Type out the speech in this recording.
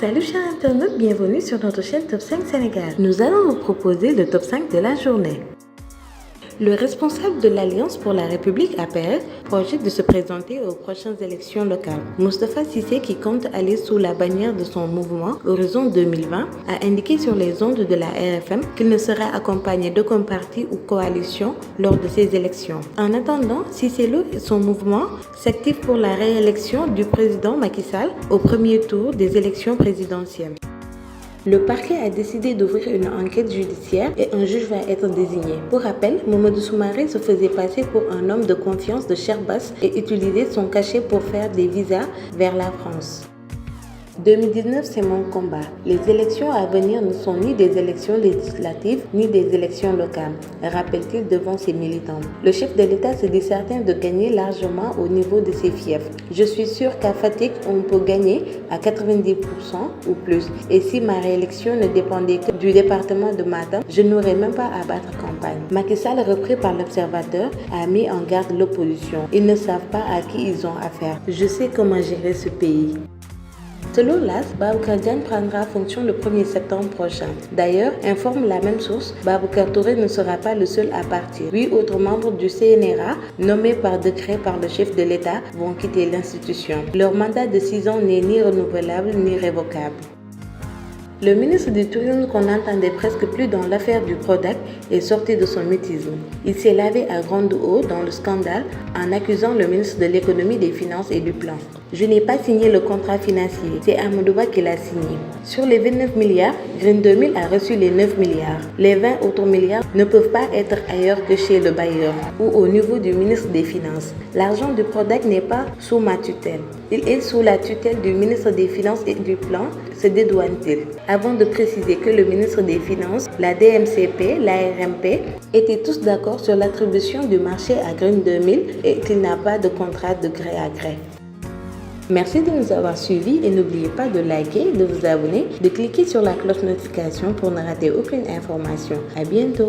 Salut chers internautes, bienvenue sur notre chaîne Top 5 Sénégal. Nous allons vous proposer le top 5 de la journée. Le responsable de l'Alliance pour la République APR projette de se présenter aux prochaines élections locales. Moustapha Cissé, qui compte aller sous la bannière de son mouvement Horizon 2020, a indiqué sur les ondes de la RFM qu'il ne sera accompagné d'aucun parti ou coalition lors de ces élections. En attendant, Cissé Lo et son mouvement s'activent pour la réélection du président Macky Sall au premier tour des élections présidentielles. Le parquet a décidé d'ouvrir une enquête judiciaire et un juge va être désigné. Pour rappel, Mamadou Soumaré se faisait passer pour un homme de confiance de Chairbas et utilisait son cachet pour faire des visas vers la France. 2019, c'est mon combat. Les élections à venir ne sont ni des élections législatives ni des élections locales, rappelle-t-il devant ses militants. Le chef de l'État se dit certain de gagner largement au niveau de ses fiefs. Je suis sûr qu'à Fatick, on peut gagner à 90% ou plus. Et si ma réélection ne dépendait que du département de Matam, je n'aurais même pas à battre campagne. Macky Sall, repris par l'Observateur, a mis en garde l'opposition. Ils ne savent pas à qui ils ont affaire. Je sais comment gérer ce pays. Selon l'AS, Baboucar Diagne prendra fonction le 1er septembre prochain. D'ailleurs, informe la même source, Baboucar Touré ne sera pas le seul à partir. 8 autres membres du CNRA, nommés par décret par le chef de l'État, vont quitter l'institution. Leur mandat de 6 ans n'est ni renouvelable ni révocable. Le ministre du Tourisme, qu'on n'entendait presque plus dans l'affaire du Prodac, est sorti de son mutisme. Il s'est lavé à grande eau dans le scandale en accusant le ministre de l'Économie, des Finances et du Plan. Je n'ai pas signé le contrat financier, c'est Amadou Ba qui l'a signé. Sur les 29 milliards, Green 2000 a reçu les 9 milliards. Les 20 autres milliards ne peuvent pas être ailleurs que chez le bailleur ou au niveau du ministre des Finances. L'argent du Prodac n'est pas sous ma tutelle. Il est sous la tutelle du ministre des Finances et du Plan, se dédouane-t-il. Avant de préciser que le ministre des Finances, la DMCP, l'ARMP étaient tous d'accord sur l'attribution du marché à Green 2000 et qu'il n'a pas de contrat de gré à gré. Merci de nous avoir suivis et n'oubliez pas de liker, de vous abonner, de cliquer sur la cloche notification pour ne rater aucune information. À bientôt.